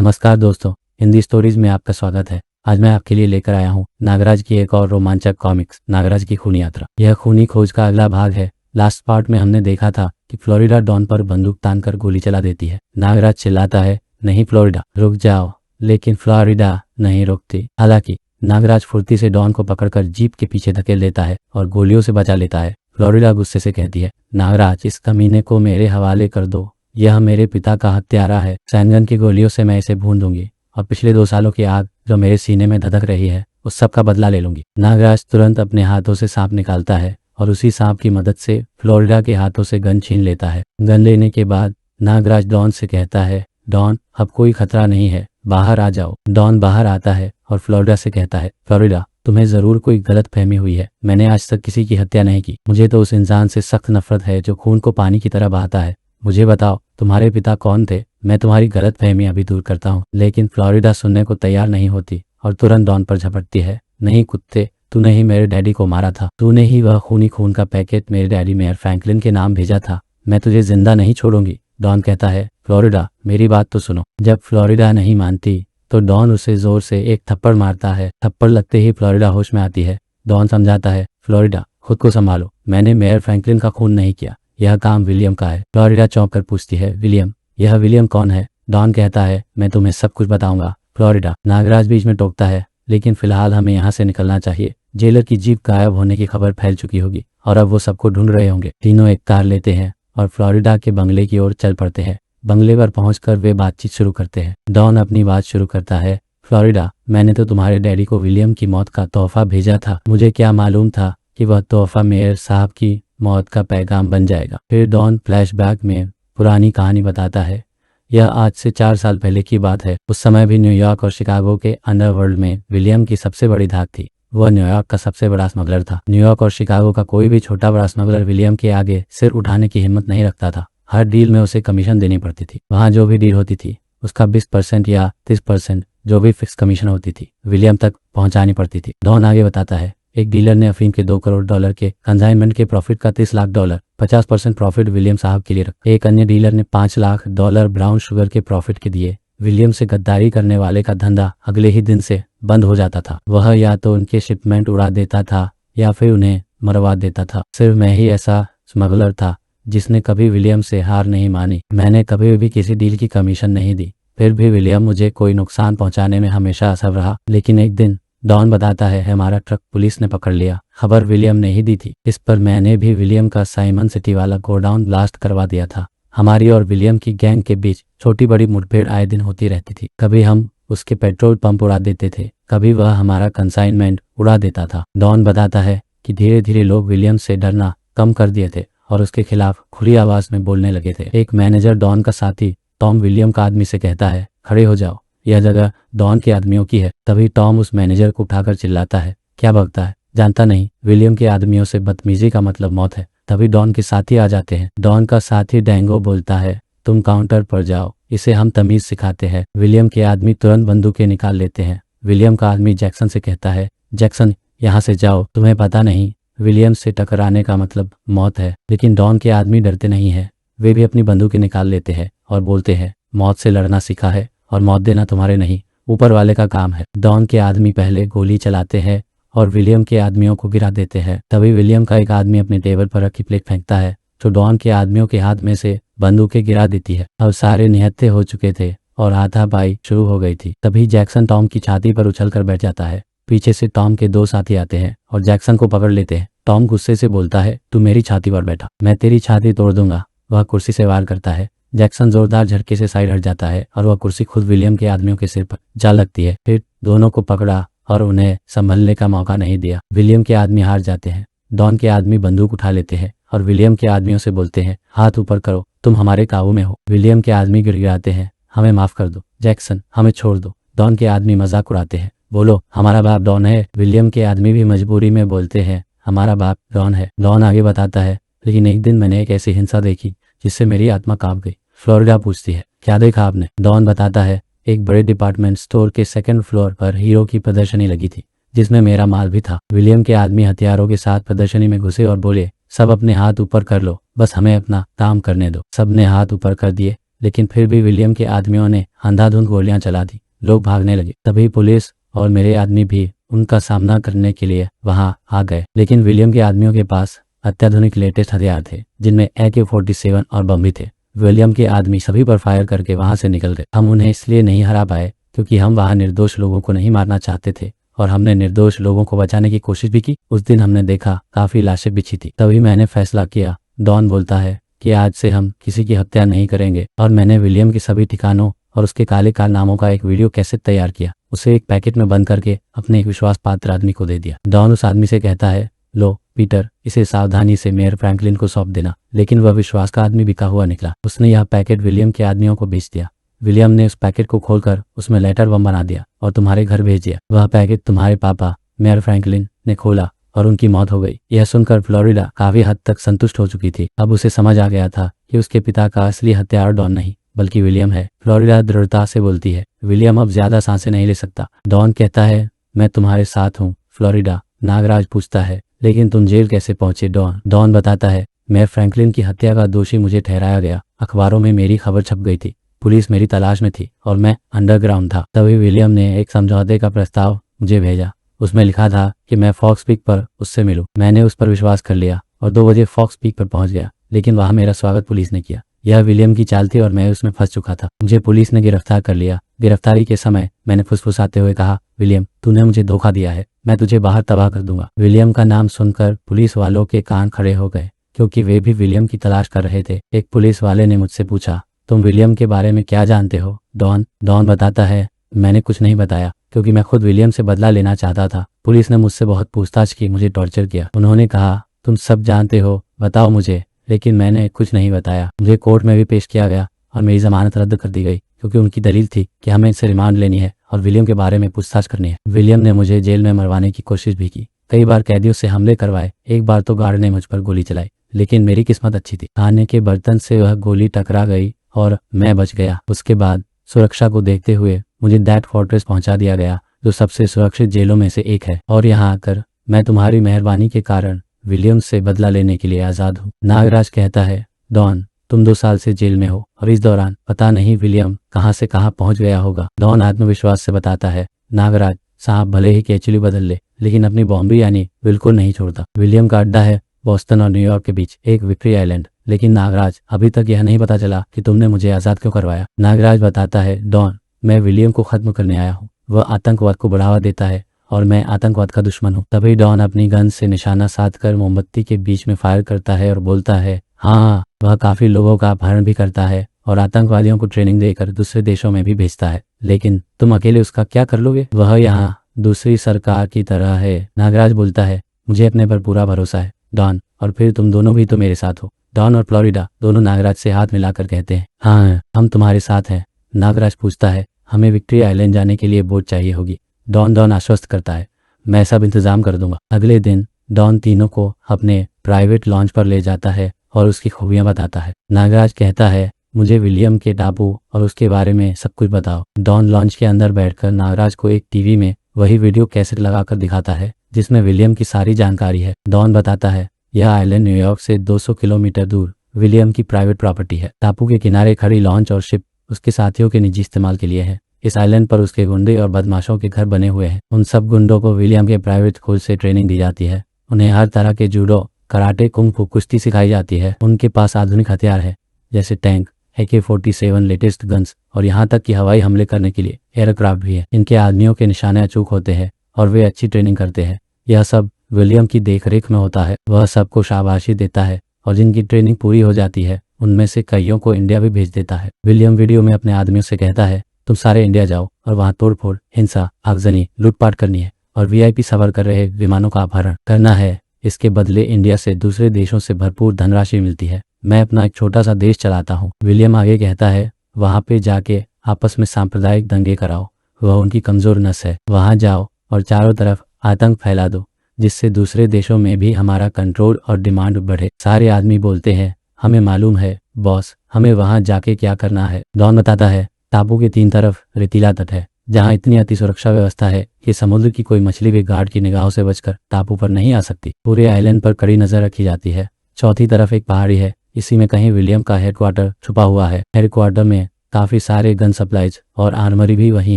नमस्कार दोस्तों, हिंदी स्टोरीज में आपका स्वागत है। आज मैं आपके लिए लेकर आया हूँ नागराज की एक और रोमांचक कॉमिक्स, नागराज की खूनी यात्रा। यह खूनी खोज का अगला भाग है। लास्ट पार्ट में हमने देखा था कि फ्लोरिडा डॉन पर बंदूक तानकर गोली चला देती है। नागराज चिल्लाता है, नहीं फ्लोरिडा, रुक जाओ, लेकिन फ्लोरिडा नहीं रुकती। हालांकि नागराज फुर्ती से डॉन को पकड़कर जीप के पीछे धकेल देता है और गोलियों से बचा लेता है। फ्लोरिडा गुस्से से कहती है, नागराज, इस कमीने को मेरे हवाले कर दो। यह मेरे पिता का हत्यारा है। सैनगन की गोलियों से मैं इसे भून दूंगी और पिछले 2 सालों की आग जो मेरे सीने में धधक रही है उस सब का बदला ले लूंगी। नागराज तुरंत अपने हाथों से सांप निकालता है और उसी सांप की मदद से फ्लोरिडा के हाथों से गन छीन लेता है। गन लेने के बाद नागराज डॉन से कहता है, डॉन, अब कोई खतरा नहीं है, बाहर आ जाओ। डॉन बाहर आता है और फ्लोरिडा से कहता है, फ्लोरिडा, तुम्हें जरूर कोई गलत फहमी हुई है। मैंने आज तक किसी की हत्या नहीं की। मुझे तो उस इंसान से सख्त नफरत है जो खून को पानी की तरह बहाता है। मुझे बताओ, तुम्हारे पिता कौन थे? मैं तुम्हारी गलत फहमी अभी दूर करता हूँ। लेकिन फ्लोरिडा सुनने को तैयार नहीं होती और तुरंत डॉन पर झपटती है। नहीं कुत्ते, तूने ही मेरे डैडी को मारा था। तूने ही वह खूनी खून का पैकेट मेरे डैडी मेयर फ्रैंकलिन के नाम भेजा था। मैं तुझे जिंदा नहीं छोड़ूंगी। डॉन कहता है, फ्लोरिडा, मेरी बात तो सुनो। जब फ्लोरिडा नहीं मानती तो डॉन उसे जोर से एक थप्पड़ मारता है। थप्पड़ लगते ही फ्लोरिडा होश में आती है। डॉन समझाता है, फ्लोरिडा, खुद को संभालो। मैंने मेयर फ्रैंकलिन का खून नहीं किया। यह काम विलियम का है। फ्लोरिडा चौंक कर पूछती है, विलियम? यह विलियम कौन है? डॉन कहता है, मैं तुम्हें सब कुछ बताऊंगा। फ्लोरिडा। नागराज बीच में टोकता है, लेकिन फिलहाल हमें यहाँ से निकलना चाहिए। जेलर की जीप गायब होने की खबर फैल चुकी होगी और अब वो सबको ढूंढ रहे होंगे। तीनों एक कार लेते हैं और फ्लोरिडा के बंगले की ओर चल पड़ते हैं। बंगले पर पहुंचकर वे बातचीत शुरू करते हैं। डॉन अपनी बात शुरू करता है, फ्लोरिडा, मैंने तो तुम्हारे डैडी को विलियम की मौत का तोहफा भेजा था। मुझे क्या मालूम था कि वह तोहफा मेयर साहब की मौत का पैगाम बन जाएगा। फिर डॉन फ्लैशबैक में पुरानी कहानी बताता है। यह आज से 4 साल पहले की बात है। उस समय भी न्यूयॉर्क और शिकागो के अंडरवर्ल्ड में विलियम की सबसे बड़ी धाक थी। वह न्यूयॉर्क का सबसे बड़ा स्मगलर था। न्यूयॉर्क और शिकागो का कोई भी छोटा बड़ा स्मगलर विलियम के आगे सिर उठाने की हिम्मत नहीं रखता था। हर डील में उसे कमीशन देनी पड़ती थी। वहाँ जो भी डील होती थी उसका 20% या 30% जो भी फिक्स कमीशन होती थी विलियम तक पहुंचानी पड़ती थी। डॉन आगे बताता है, एक डीलर ने अफीम के $2 करोड़ के कंसाइनमेंट के प्रॉफिट का $30 लाख 50% प्रॉफिट विलियम साहब के लिए रखा। एक अन्य डीलर ने $5 लाख ब्राउन शुगर के प्रॉफिट के दिए। विलियम से गद्दारी करने वाले का धंधा अगले ही दिन से बंद हो जाता था। वह या तो उनके शिपमेंट उड़ा देता था या फिर उन्हें मरवा देता था। सिर्फ मैं ही ऐसा स्मगलर था जिसने कभी विलियम से हार नहीं मानी। मैंने कभी भी किसी डील की कमीशन नहीं दी। फिर भी विलियम मुझे कोई नुकसान पहुंचाने में हमेशा असफल रहा। लेकिन एक दिन, डॉन बताता है, हमारा ट्रक पुलिस ने पकड़ लिया। खबर विलियम ने ही दी थी। इस पर मैंने भी विलियम का साइमन सिटी वाला गोडाउन ब्लास्ट करवा दिया था। हमारी और विलियम की गैंग के बीच छोटी बड़ी मुठभेड़ आए दिन होती रहती थी। कभी हम उसके पेट्रोल पंप उड़ा देते थे, कभी वह हमारा कंसाइनमेंट उड़ा देता था। डॉन बताता है कि धीरे धीरे लोग विलियम से डरना कम कर दिए थे और उसके खिलाफ खुली आवाज में बोलने लगे थे। एक मैनेजर डॉन का साथी टॉम विलियम का आदमी से कहता है, खड़े हो जाओ, यह जगह डॉन के आदमियों की है। तभी टॉम उस मैनेजर को उठाकर चिल्लाता है, क्या बकता है, जानता नहीं विलियम के आदमियों से बदतमीजी का मतलब मौत है। तभी डॉन के साथी आ जाते हैं। डॉन का साथी डैंगो बोलता है, तुम काउंटर पर जाओ, इसे हम तमीज सिखाते हैं। विलियम के आदमी तुरंत बंदूकें निकाल लेते हैं। विलियम का आदमी जैक्सन से कहता है, जैक्सन, यहाँ से जाओ, तुम्हें पता नहीं विलियम से टकराने का मतलब मौत है। लेकिन डॉन के आदमी डरते नहीं है। वे भी अपनी बंदूकें निकाल लेते हैं और बोलते हैं, मौत से लड़ना सीखा है और मौत देना तुम्हारे नहीं, ऊपर वाले का काम है। डॉन के आदमी पहले गोली चलाते हैं और विलियम के आदमियों को गिरा देते हैं। तभी विलियम का एक आदमी अपने टेबल पर रखी प्लेट फेंकता है जो डॉन के आदमियों के हाथ में से बंदूकें गिरा देती है। अब सारे निहत्थे हो चुके थे और हाथापाई शुरू हो गई थी। तभी जैक्सन टॉम की छाती पर उछल कर बैठ जाता है। पीछे से टॉम के 2 साथी आते हैं और जैक्सन को पकड़ लेते हैं। टॉम गुस्से से बोलता है, तू मेरी छाती पर बैठा, मैं तेरी छाती तोड़ दूंगा। वह कुर्सी से वार करता है। जैक्सन जोरदार झटके से साइड हट जाता है और वह कुर्सी खुद विलियम के आदमियों के सिर पर जा लगती है। फिर दोनों को पकड़ा और उन्हें संभलने का मौका नहीं दिया। विलियम के आदमी हार जाते हैं। डॉन के आदमी बंदूक उठा लेते हैं और विलियम के आदमियों से बोलते हैं, हाथ ऊपर करो, तुम हमारे काबू में हो। विलियम के आदमी गिड़गिड़ाते हैं, हमें माफ कर दो जैक्सन, हमें छोड़ दो। डॉन के आदमी मजाक उड़ाते हैं, बोलो हमारा बाप डॉन है। विलियम के आदमी भी मजबूरी में बोलते हैं, हमारा बाप डॉन है। डॉन आगे बताता है, लेकिन एक दिन मैंने एक ऐसी हिंसा देखी जिससे मेरी आत्मा कांप गई। फ्लोरिडा पूछती है, क्या देखा आपने? डॉन बताता है, एक बड़े डिपार्टमेंट स्टोर के 2nd फ्लोर पर हीरो की प्रदर्शनी लगी थी जिसमें मेरा माल भी था। विलियम के आदमी हथियारों के साथ प्रदर्शनी में घुसे और बोले, सब अपने हाथ ऊपर कर लो, बस हमें अपना काम करने दो। सबने हाथ ऊपर कर दिए। लेकिन फिर भी विलियम के आदमियों ने अंधाधुंध गोलियां चला दी। लोग भागने लगे। तभी पुलिस और मेरे आदमी भी उनका सामना करने के लिए वहां आ गए, लेकिन विलियम के आदमियों के पास अत्याधुनिक लेटेस्ट हथियार थे, जिनमें AK-47 और बम भी थे। विलियम के आदमी सभी पर फायर करके वहां से निकल गए। हम उन्हें इसलिए नहीं हरा पाए क्योंकि हम वहां निर्दोष लोगों को नहीं मारना चाहते थे और हमने निर्दोष लोगों को बचाने की कोशिश भी की। उस दिन हमने देखा काफी लाशें बिछी थी। तभी मैंने फैसला किया। डॉन बोलता है कि आज से हम किसी की हत्या नहीं करेंगे और मैंने विलियम के सभी ठिकानों और उसके काले कारनामों का एक वीडियो कैसेट तैयार किया। उसे एक पैकेट में बंद करके अपने एक विश्वास पात्र आदमी को दे दिया। डॉन उस आदमी से कहता है, लो पीटर, इसे सावधानी से मेयर फ्रैंकलिन को सौंप देना। लेकिन वह विश्वास का आदमी बिका हुआ निकला। उसने यह पैकेट विलियम के आदमियों को बेच दिया। विलियम ने उस पैकेट को खोलकर उसमें लेटर बम बना दिया और तुम्हारे घर भेज दिया। वह पैकेट तुम्हारे पापा मेयर फ्रैंकलिन ने खोला और उनकी मौत हो गई। यह सुनकर फ्लोरिडा काफी हद तक संतुष्ट हो चुकी थी। अब उसे समझ आ गया था कि उसके पिता का असली हत्यारा डॉन नहीं बल्कि विलियम है। फ्लोरिडा दृढ़ता से बोलती है, विलियम अब ज्यादा सांसें नहीं ले सकता। डॉन कहता है, मैं तुम्हारे साथ हूँ फ्लोरिडा। नागराज पूछता है, लेकिन तुम जेल कैसे पहुंचे डॉन? डॉन बताता है, मेयर फ्रैंकलिन की हत्या का दोषी मुझे ठहराया गया। अखबारों में मेरी खबर छप गई थी। पुलिस मेरी तलाश में थी और मैं अंडरग्राउंड था। तभी विलियम ने एक समझौते का प्रस्ताव मुझे भेजा। उसमें लिखा था कि मैं फॉक्स पीक पर उससे मिलूं। मैंने उस पर विश्वास कर लिया और 2 बजे फॉक्स पीक पर पहुंच गया, लेकिन वहां मेरा स्वागत पुलिस ने किया। यह विलियम की चाल थी और मैं उसमें फंस चुका था। मुझे पुलिस ने गिरफ्तार कर लिया। गिरफ्तारी के समय मैंने फुसफुसाते हुए कहा, विलियम, तूने मुझे धोखा दिया है, मैं तुझे बाहर तबाह कर दूंगा। विलियम का नाम सुनकर पुलिस वालों के कान खड़े हो गए, क्योंकि वे भी विलियम की तलाश कर रहे थे। एक पुलिस वाले ने मुझसे पूछा, तुम विलियम के बारे में क्या जानते हो डॉन बताता है, मैंने कुछ नहीं बताया क्योंकि मैं खुद विलियम से बदला लेना चाहता था। पुलिस ने मुझसे बहुत पूछताछ की, मुझे टॉर्चर किया। उन्होंने कहा, तुम सब जानते हो, बताओ मुझे। लेकिन मैंने कुछ नहीं बताया। मुझे कोर्ट में भी पेश किया गया और मेरी जमानत रद्द कर दी गई, क्योंकि उनकी दलील थी कि हमें इससे रिमांड लेनी है और विलियम के बारे में पूछताछ करनी है। विलियम ने मुझे जेल में मरवाने की कोशिश भी की। कई बार कैदियों से हमले करवाए। एक बार तो गार्ड ने मुझ पर गोली चलाई, लेकिन मेरी किस्मत अच्छी थी। खाने के बर्तन से वह गोली टकरा गई और मैं बच गया। उसके बाद सुरक्षा को देखते हुए मुझे दैट फोर्ट्रेस पहुंचा दिया गया, जो सबसे सुरक्षित जेलों में से एक है। और यहाँ आकर मैं तुम्हारी मेहरबानी के कारण विलियम से बदला लेने के लिए आजाद हूँ। नागराज कहता है, डॉन, तुम 2 साल से जेल में हो और इस दौरान पता नहीं विलियम कहाँ से कहाँ पहुंच गया होगा। डॉन आत्मविश्वास से बताता है, नागराज साहब भले ही केचुली बदल ले, लेकिन अपनी बॉम्बे यानी बिल्कुल नहीं छोड़ता। विलियम का अड्डा है बोस्टन और न्यूयॉर्क के बीच एक विक्ट्री आइलैंड। लेकिन नागराज, अभी तक यह नहीं पता चला कि तुमने मुझे आजाद क्यों करवाया। नागराज बताता है, डॉन, मैं विलियम को खत्म करने आया हूँ। वह आतंकवाद को बढ़ावा देता है और मैं आतंकवाद का दुश्मन हूँ। तभी डॉन अपनी गन से निशाना साधकर मोमबत्ती के बीच में फायर करता है और बोलता है, हाँ, वह काफी लोगों का अपहरण भी करता है और आतंकवादियों को ट्रेनिंग देकर दूसरे देशों में भी भेजता है। लेकिन तुम अकेले उसका क्या कर लोगे? वह यहाँ दूसरी सरकार की तरह है। नागराज बोलता है, मुझे अपने पर पूरा भरोसा है डॉन, और फिर तुम दोनों भी तो मेरे साथ हो। डॉन और फ्लोरिडा दोनों नागराज से हाथ मिलाकर कहते हैं, हाँ, हम तुम्हारे साथ हैं। नागराज पूछता है, हमें विक्ट्री आइलैंड जाने के लिए बोट चाहिए होगी। डॉन आश्वस्त करता है, मैं सब इंतजाम कर दूंगा। अगले दिन डॉन तीनों को अपने प्राइवेट लॉन्च पर ले जाता है और उसकी खूबियां बताता है। नागराज कहता है, मुझे विलियम के टापू और उसके बारे में सब कुछ बताओ। डॉन लॉन्च के अंदर बैठकर नागराज को एक टीवी में वही वीडियो कैसेट लगाकर दिखाता है जिसमें विलियम की सारी जानकारी है। डॉन बताता है, यह आइलैंड न्यूयॉर्क से 200 किलोमीटर दूर विलियम की प्राइवेट प्रॉपर्टी है। टापू के किनारे खड़ी लॉन्च और शिप उसके साथियों के निजी इस्तेमाल के लिए है। इस आइलैंड पर उसके गुंडे और बदमाशों के घर बने हुए हैं। उन सब गुंडों को विलियम के प्राइवेट स्कूल से ट्रेनिंग दी जाती है। उन्हें हर तरह के जूडो, कराटे, कुंग फू, कुश्ती सिखाई जाती है। उनके पास आधुनिक हथियार है, जैसे टैंक, AK-47, लेटेस्ट गन्स और यहाँ तक कि हवाई हमले करने के लिए एयरक्राफ्ट भी है। इनके आदमियों के निशाने अचूक होते हैं और वे अच्छी ट्रेनिंग करते हैं। यह सब विलियम की देखरेख में होता है। वह सबको शाबाशी देता है और जिनकी ट्रेनिंग पूरी हो जाती है उनमें से कईयों को इंडिया भी भेज देता है। विलियम वीडियो में अपने आदमियों से कहता है, तुम सारे इंडिया जाओ और वहां तोड़फोड़, हिंसा, आगजनी, लूटपाट करनी है और VIP सवार कर रहे विमानों का अपहरण करना है। इसके बदले इंडिया से दूसरे देशों से भरपूर धनराशि मिलती है। मैं अपना एक छोटा सा देश चलाता हूँ। विलियम आगे कहता है, वहां पे जाके आपस में सांप्रदायिक दंगे कराओ, वह उनकी कमजोर नस है। वहां जाओ और चारों तरफ आतंक फैला दो, जिससे दूसरे देशों में भी हमारा कंट्रोल और डिमांड बढ़े। सारे आदमी बोलते हैं, हमें मालूम है बॉस, हमें वहां जाके क्या करना है। डॉन बताता है, टापू के 3 तरफ रेतीला तट है, जहां इतनी अति सुरक्षा व्यवस्था है कि समुद्र की कोई मछली भी गार्ड की निगाहों से बचकर टापू पर नहीं आ सकती। पूरे आइलैंड पर कड़ी नजर रखी जाती है। चौथी तरफ एक पहाड़ी है इसी में कहीं विलियम का हेडक्वार्टर छुपा हुआ है। हेडक्वार्टर में काफी सारे गन सप्लाईज और आर्मरी भी वहीं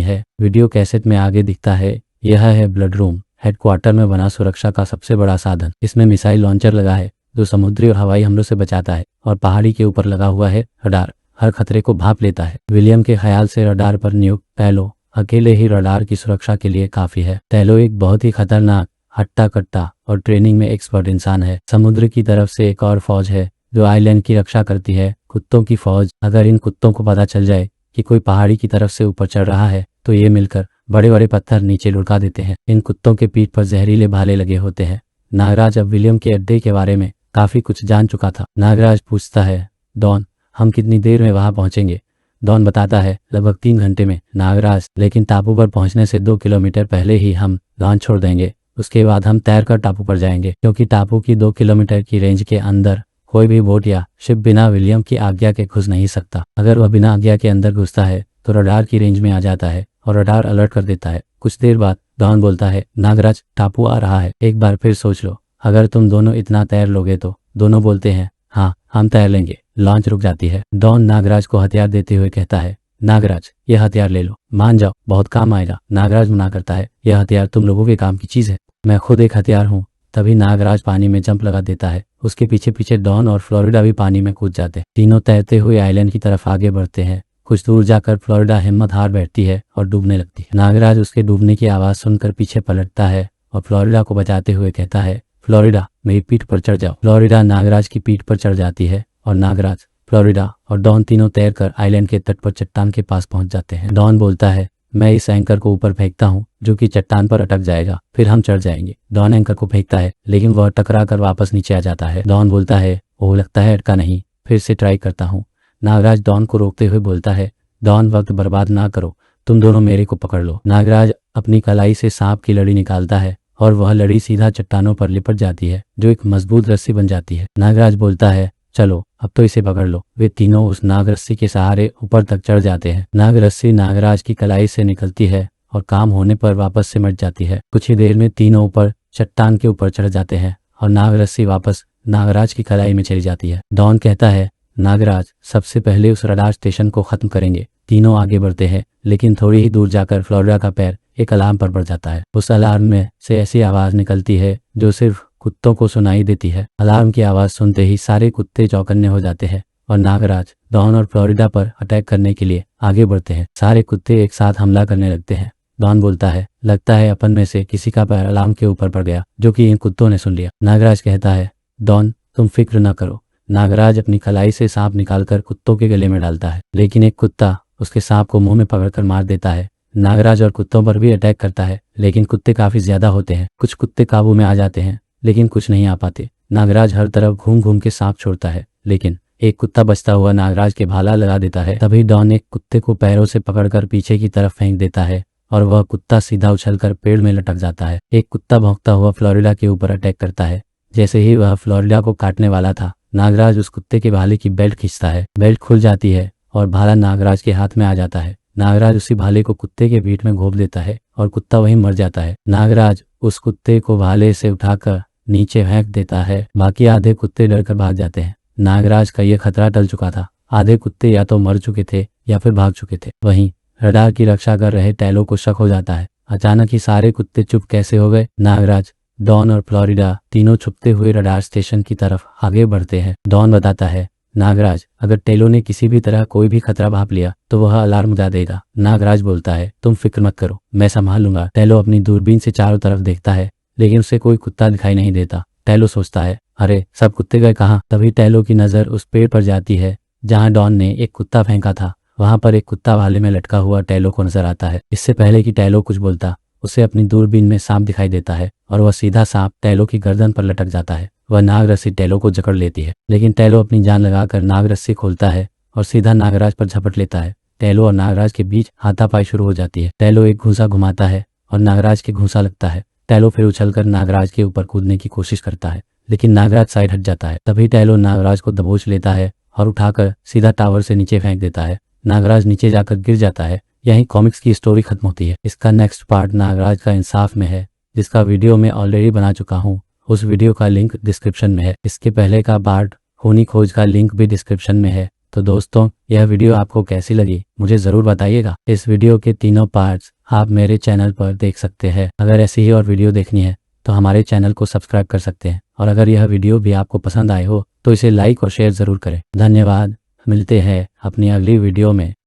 है। वीडियो कैसेट में आगे दिखता है, यह है ब्लड रूम, हेडक्वार्टर में बना सुरक्षा का सबसे बड़ा साधन। इसमें मिसाइल लॉन्चर लगा है जो समुद्री और हवाई हमलों से बचाता है, और पहाड़ी के ऊपर लगा हुआ है रडार, हर खतरे को भांप लेता है। विलियम के ख्याल से रडार पर नियुक्त टैलो अकेले ही रडार की सुरक्षा के लिए काफी है। टैलो एक बहुत ही खतरनाक, हट्टा कट्टा और ट्रेनिंग में एक्सपर्ट इंसान है। समुद्र की तरफ से एक और फौज है जो आइलैंड की रक्षा करती है, कुत्तों की फौज। अगर इन कुत्तों को पता चल जाए कि कोई पहाड़ी की तरफ से ऊपर चढ़ रहा है तो ये मिलकर बड़े बड़े पत्थर नीचे लुढ़का देते हैं। इन कुत्तों के पीठ पर जहरीले भाले लगे होते हैं। नागराज अब विलियम के अड्डे के बारे में काफी कुछ जान चुका था। नागराज पूछता है, डॉन हम कितनी देर में वहां पहुंचेंगे? डॉन बताता है, लगभग 3 घंटे में। नागराज, लेकिन टापू पर पहुंचने से 2 किलोमीटर पहले ही हम लॉन्च छोड़ देंगे। उसके बाद हम तैरकर टापू पर जाएंगे, क्योंकि टापू की 2 किलोमीटर की रेंज के अंदर कोई भी बोट या शिप बिना विलियम की आज्ञा के घुस नहीं सकता। अगर वह बिना आज्ञा के अंदर घुसता है तो रडार की रेंज में आ जाता है और रडार अलर्ट कर देता है। कुछ देर बाद डॉन बोलता है, नागराज टापू आ रहा है, एक बार फिर सोच लो, अगर तुम दोनों इतना तैर लोगे तो। दोनों बोलते हैं, हाँ हम तैर लेंगे। लॉन्च रुक जाती है। डॉन नागराज को हथियार देते हुए कहता है, नागराज यह हथियार ले लो, मान जाओ, बहुत काम आएगा। नागराज मना करता है, यह हथियार तुम लोगों के काम की चीज है, मैं खुद एक हथियार हूँ। तभी नागराज पानी में जंप लगा देता है। उसके पीछे पीछे डॉन और फ्लोरिडा भी पानी में कूद जाते हैं। तीनों तैरते हुए आइलैंड की तरफ आगे बढ़ते हैं। कुछ दूर जाकर फ्लोरिडा हिम्मत हार बैठती है और डूबने लगती है। नागराज उसके डूबने की आवाज सुनकर पीछे पलटता है और फ्लोरिडा को बचाते हुए कहता है, फ्लोरिडा मेरी पीठ पर चढ़ जाओ। फ्लोरिडा नागराज की पीठ पर चढ़ जाती है और नागराज, फ्लोरिडा और डॉन तीनों तैरकर आइलैंड के तट पर चट्टान के पास पहुंच जाते हैं। डॉन बोलता है, मैं इस एंकर को ऊपर फेंकता हूँ जो कि चट्टान पर अटक जाएगा, फिर हम चढ़ जाएंगे। डॉन एंकर को फेंकता है लेकिन वह टकरा कर वापस नीचे आ जाता है। डॉन बोलता है, ओह लगता है अटका नहीं, फिर से ट्राई करता हूँ। नागराज डॉन को रोकते हुए बोलता है, डॉन वक्त बर्बाद ना करो, तुम दोनों मेरे को पकड़ लो। नागराज अपनी कलाई से सांप की लड़ी निकालता है और वह लड़ी सीधा चट्टानों पर लिपट जाती है जो एक मजबूत रस्सी बन जाती है। नागराज बोलता है, चलो अब तो इसे पकड़ लो। वे तीनों उस नाग रस्सी के सहारे ऊपर तक चढ़ जाते हैं। नाग रस्सी नागराज की कलाई से निकलती है और काम होने पर वापस सिमट जाती है। कुछ ही देर में तीनों ऊपर चट्टान के ऊपर चढ़ जाते हैं और नाग रस्सी वापस नागराज की कलाई में चली जाती है। डॉन कहता है, नागराज सबसे पहले उस रडार स्टेशन को खत्म करेंगे। तीनों आगे बढ़ते हैं लेकिन थोड़ी ही दूर जाकर फ्लोरिडा का पैर एक अलार्म पर पड़ जाता है। उस अलार्म में से ऐसी आवाज निकलती है जो सिर्फ कुत्तों को सुनाई देती है। अलार्म की आवाज सुनते ही सारे कुत्ते चौकन्ने हो जाते हैं और नागराज डॉन और फ्लोरिडा पर अटैक करने के लिए आगे बढ़ते हैं। सारे कुत्ते एक साथ हमला करने लगते हैं। डॉन बोलता है, लगता है अपन में से किसी का पैर अलार्म के ऊपर पड़ गया, जो कि इन कुत्तों ने सुन लिया। नागराज कहता है, डॉन तुम फिक्र न करो। नागराज अपनी कलाई से सांप निकालकर कुत्तों के गले में डालता है, लेकिन एक कुत्ता उसके सांप को मुंह में पकड़कर मार देता है। नागराज और कुत्तों पर भी अटैक करता है लेकिन कुत्ते काफी ज्यादा होते हैं। कुछ कुत्ते काबू में आ जाते हैं लेकिन कुछ नहीं आ पाते। नागराज हर तरफ घूम घूम के सांप छोड़ता है लेकिन एक कुत्ता बचता हुआ नागराज के भाला लगा देता है। तभी डॉन एक कुत्ते को पैरों से पकड़कर पीछे की तरफ फेंक देता है और वह कुत्ता सीधा उछलकर पेड़ में लटक जाता है। एक कुत्ता भौंकता हुआ फ्लोरिडा के ऊपर अटैक करता है। जैसे ही वह फ्लोरिडा को काटने वाला था, नागराज उस कुत्ते के भाले की बेल्ट खींचता है। बेल्ट खुल जाती है और भाला नागराज के हाथ में आ जाता है। नागराज उसी भाले को कुत्ते के पीठ में घोंप देता है और कुत्ता वहीं मर जाता है। नागराज उस कुत्ते को भाले से उठाकर नीचे फेंक देता है। बाकी आधे कुत्ते डरकर भाग जाते हैं। नागराज का यह खतरा टल चुका था। आधे कुत्ते या तो मर चुके थे या फिर भाग चुके थे। वहीं रडार की रक्षा कर रहे टैलो को शक हो जाता है, अचानक ही सारे कुत्ते चुप कैसे हो गए। नागराज, डॉन और फ्लोरिडा तीनों छुपते हुए रडार स्टेशन की तरफ आगे बढ़ते हैं। डॉन बताता है, नागराज अगर टेलो ने किसी भी तरह कोई भी खतरा भांप लिया तो वह अलार्म बजा देगा। नागराज बोलता है, तुम फिक्र मत करो, मैं संभाल लूंगा। टेलो अपनी दूरबीन से चारों तरफ देखता है लेकिन उसे कोई कुत्ता दिखाई नहीं देता। टेलो सोचता है, अरे सब कुत्ते गए कहाँ। तभी टेलो की नजर उस पेड़ पर जाती है जहाँ डॉन ने एक कुत्ता फेंका था। वहां पर एक कुत्ता भाले में लटका हुआ टेलो को नजर आता है। इससे पहले कि टेलो कुछ बोलता, उसे अपनी दूरबीन में सांप दिखाई देता है और वह सीधा सांप टेलो की गर्दन पर लटक जाता है। वह नाग रस्सी टेलो को जकड़ लेती है लेकिन टेलो अपनी जान लगाकर नाग रस्सी खोलता है और सीधा नागराज पर झपट लेता है। टेलो और नागराज के बीच हाथापाई शुरू हो जाती है। टेलो एक घूंसा घुमाता है और नागराज के घूंसा लगता है। टेलो फिर उछलकर नागराज के ऊपर कूदने की कोशिश करता है लेकिन नागराज साइड हट जाता है। तभी टेलो नागराज को दबोच लेता है और उठाकर सीधा टावर से नीचे फेंक देता है। नागराज नीचे जाकर गिर जाता है। यहीं कॉमिक्स की स्टोरी खत्म होती है। इसका नेक्स्ट पार्ट नागराज का इंसाफ में है, जिसका वीडियो मैं ऑलरेडी बना चुका हूँ। उस वीडियो का लिंक डिस्क्रिप्शन में है। इसके पहले का पार्ट खूनी खोज का लिंक भी डिस्क्रिप्शन में है। तो दोस्तों, यह वीडियो आपको कैसी लगी मुझे ज़रूर बताइएगा। इस वीडियो के तीनों पार्ट्स आप मेरे चैनल पर देख सकते हैं। अगर ऐसी ही और वीडियो देखनी है तो हमारे चैनल को सब्सक्राइब कर सकते हैं, और अगर यह वीडियो भी आपको पसंद आए हो तो इसे लाइक और शेयर ज़रूर करें। धन्यवाद। मिलते हैं अपनी अगली वीडियो में।